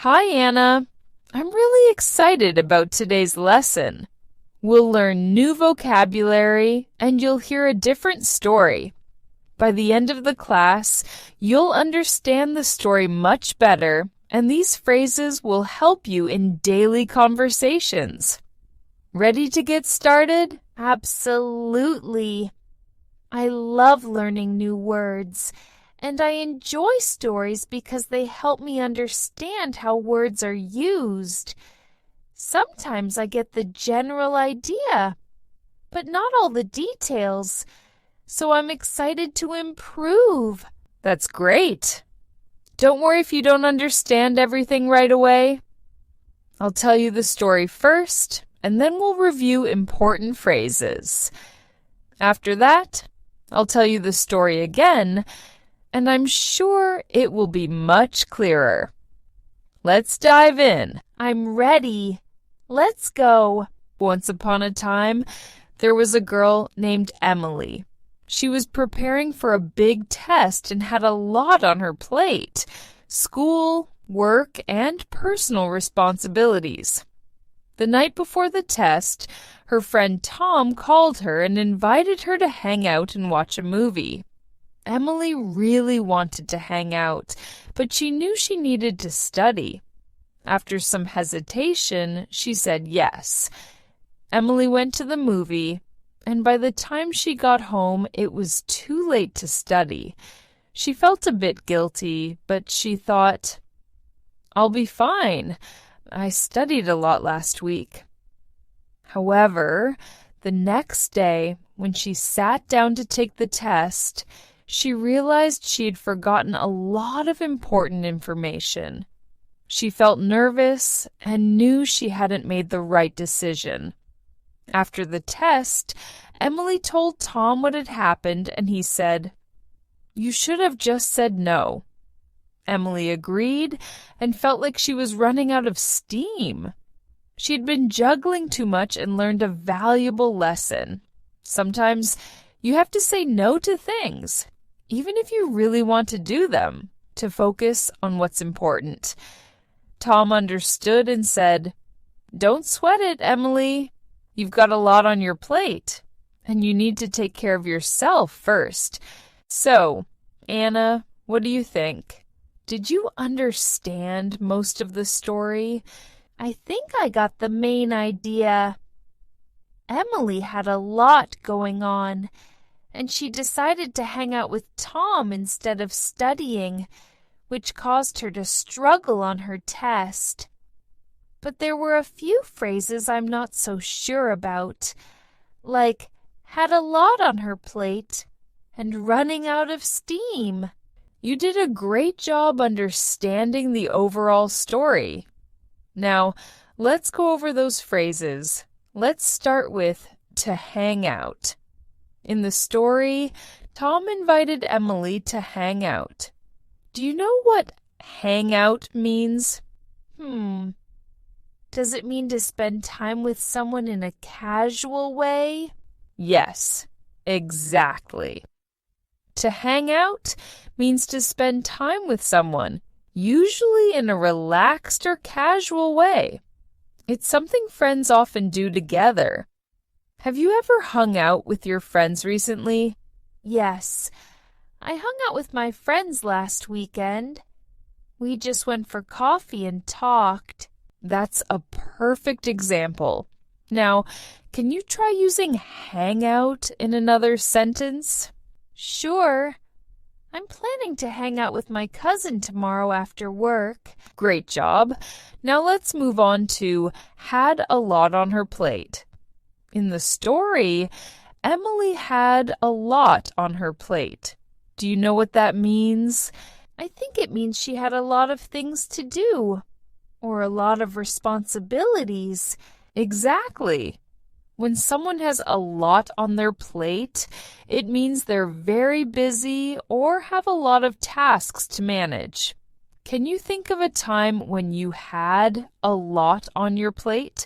Hi, Anna. I'm really excited about today's lesson. We'll learn new vocabulary and you'll hear a different story. By the end of the class, you'll understand the story much better, and these phrases will help you in daily conversations. Ready to get started? Absolutely. I love learning new words, and I enjoy stories because they help me understand how words are used. Sometimes I get the general idea, but not all the details, so I'm excited to improve. That's great. Don't worry if you don't understand everything right away. I'll tell you the story first, and then we'll review important phrases. After that, I'll tell you the story again, and I'm sure it will be much clearer. Let's dive in. I'm ready. Let's go. Once upon a time, there was a girl named Emily. She was preparing for a big test and had a lot on her plate: school, work, and personal responsibilities. The night before the test, her friend Tom called her and invited her to hang out and watch a movie. Emily really wanted to hang out, but she knew she needed to study. After some hesitation, she said yes. Emily went to the movie, and by the time she got home, it was too late to study. She felt a bit guilty, but she thought, "I'll be fine. I studied a lot last week." However, the next day, when she sat down to take the test, she realized she had forgotten a lot of important information. She felt nervous and knew she hadn't made the right decision. After the test, Emily told Tom what had happened, and he said, "You should have just said no." Emily agreed and felt like she was running out of steam. She had been juggling too much and learned a valuable lesson. Sometimes you have to say no to things, even if you really want to do them, to focus on what's important. Tom understood and said, "Don't sweat it, Emily. You've got a lot on your plate, and you need to take care of yourself first." So, Anna, what do you think? Did you understand most of the story? I think I got the main idea. Emily had a lot going on, and she decided to hang out with Tom instead of studying, which caused her to struggle on her test. But there were a few phrases I'm not so sure about, like had a lot on her plate and running out of steam. You did a great job understanding the overall story. Now, let's go over those phrases. Let's start with to hang out. In the story, Tom invited Emily to hang out. Do you know what hang out means? Does it mean to spend time with someone in a casual way? Yes, exactly. To hang out means to spend time with someone, usually in a relaxed or casual way. It's something friends often do together. Have you ever hung out with your friends recently? Yes, I hung out with my friends last weekend. We just went for coffee and talked. That's a perfect example. Now, can you try using hang out in another sentence? Sure. I'm planning to hang out with my cousin tomorrow after work. Great job. Now let's move on to had a lot on her plate. In the story, Emily had a lot on her plate. Do you know what that means? I think it means she had a lot of things to do, or a lot of responsibilities. Exactly. When someone has a lot on their plate, it means they're very busy or have a lot of tasks to manage. Can you think of a time when you had a lot on your plate?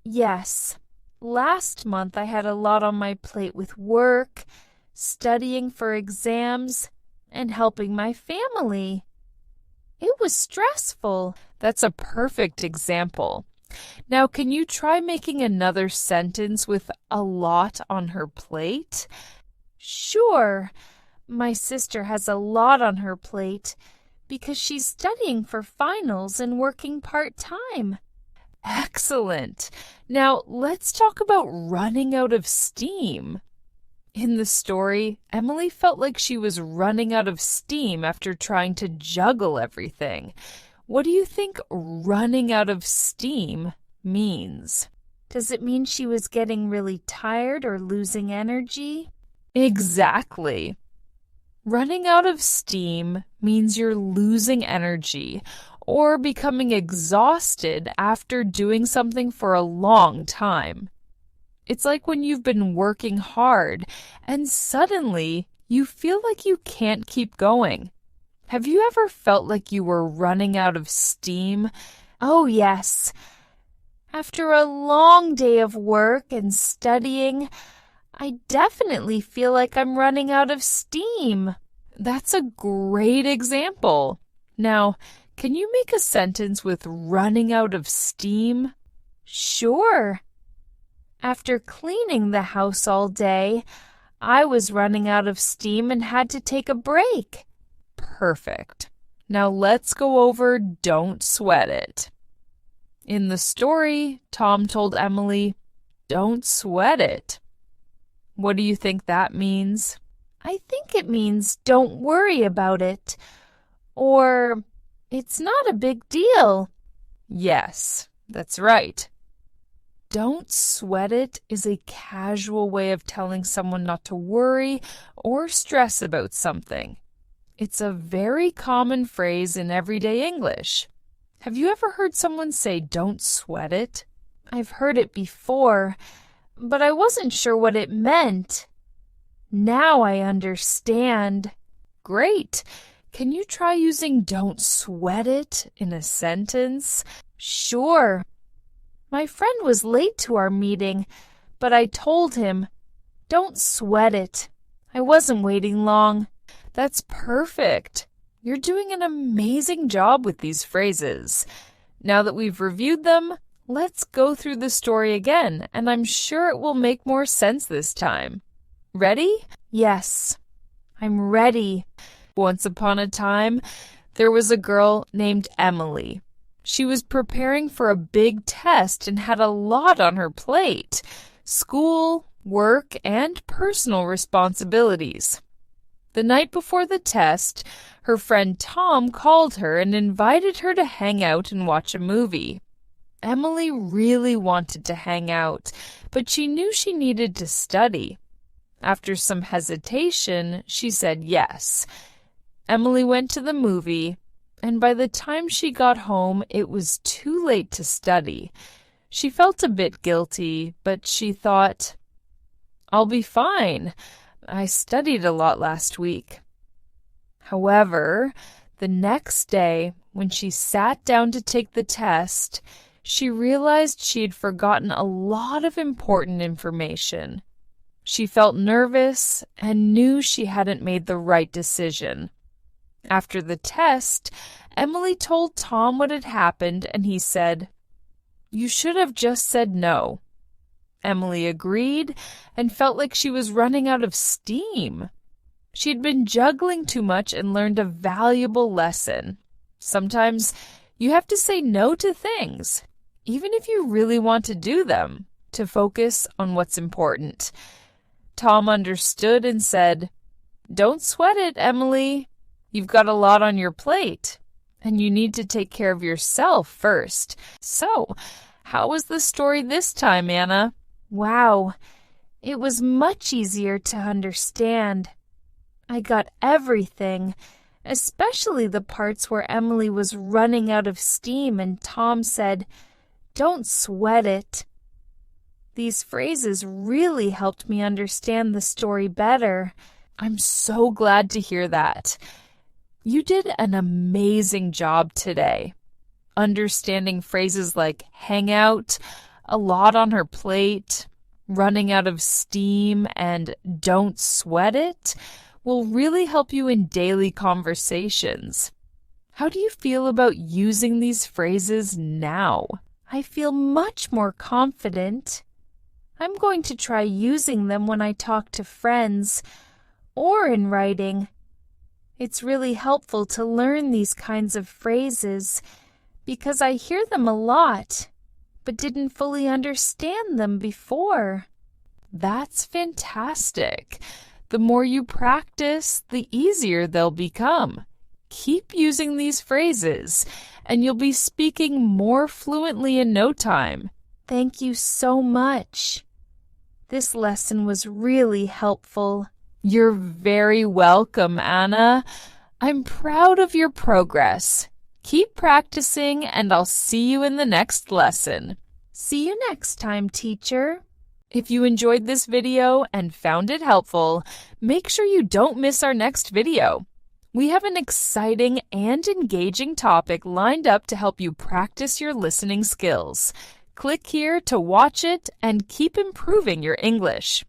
Yes. Last month I had a lot on my plate with work, studying for exams, and helping my family. It was stressful. That's a perfect example. Now, can you try making another sentence with a lot on her plate? Sure. My sister has a lot on her plate because she's studying for finals and working part-time. Excellent. Now, let's talk about running out of steam. In the story, Emily felt like she was running out of steam after trying to juggle everything. What do you think running out of steam means? Does it mean she was getting really tired or losing energy? Exactly. Running out of steam means you're losing energy or becoming exhausted after doing something for a long time. It's like when you've been working hard and suddenly you feel like you can't keep going. Have you ever felt like you were running out of steam? Oh, yes. After a long day of work and studying, I definitely feel like I'm running out of steam. That's a great example. Now, can you make a sentence with running out of steam? Sure. After cleaning the house all day, I was running out of steam and had to take a break. Perfect. Now let's go over don't sweat it. In the story, Tom told Emily, don't sweat it. What do you think that means? I think it means don't worry about it, or it's not a big deal. Yes, that's right. Don't sweat it is a casual way of telling someone not to worry or stress about something. It's a very common phrase in everyday English. Have you ever heard someone say, don't sweat it? I've heard it before, but I wasn't sure what it meant. Now I understand. Great. Can you try using don't sweat it in a sentence? Sure. My friend was late to our meeting, but I told him, don't sweat it. I wasn't waiting long. That's perfect. You're doing an amazing job with these phrases. Now that we've reviewed them, let's go through the story again, and I'm sure it will make more sense this time. Ready? Yes, I'm ready. Once upon a time, there was a girl named Emily. She was preparing for a big test and had a lot on her plate: school, work, and personal responsibilities. The night before the test, her friend Tom called her and invited her to hang out and watch a movie. Emily really wanted to hang out, but she knew she needed to study. After some hesitation, she said yes. Emily went to the movie, and by the time she got home, it was too late to study. She felt a bit guilty, but she thought, I'll be fine. I studied a lot last week. However, the next day, when she sat down to take the test, she realized she had forgotten a lot of important information. She felt nervous and knew she hadn't made the right decision. After the test, Emily told Tom what had happened, and he said, "You should have just said no." Emily agreed and felt like she was running out of steam. She had been juggling too much and learned a valuable lesson. Sometimes you have to say no to things, even if you really want to do them, to focus on what's important. Tom understood and said, "Don't sweat it, Emily. You've got a lot on your plate, and you need to take care of yourself first." So, how was the story this time, Anna? Wow, it was much easier to understand. I got everything, especially the parts where Emily was running out of steam and Tom said, "Don't sweat it." These phrases really helped me understand the story better. I'm so glad to hear that. You did an amazing job today. Understanding phrases like hang out, a lot on her plate, running out of steam, and don't sweat it will really help you in daily conversations. How do you feel about using these phrases now? I feel much more confident. I'm going to try using them when I talk to friends or in writing. It's really helpful to learn these kinds of phrases because I hear them a lot, but didn't fully understand them before. That's fantastic. The more you practice, the easier they'll become. Keep using these phrases, and you'll be speaking more fluently in no time. Thank you so much. This lesson was really helpful. You're very welcome, Anna. I'm proud of your progress. Keep practicing, and I'll see you in the next lesson. See you next time, teacher. If you enjoyed this video and found it helpful, make sure you don't miss our next video. We have an exciting and engaging topic lined up to help you practice your listening skills. Click here to watch it and keep improving your English.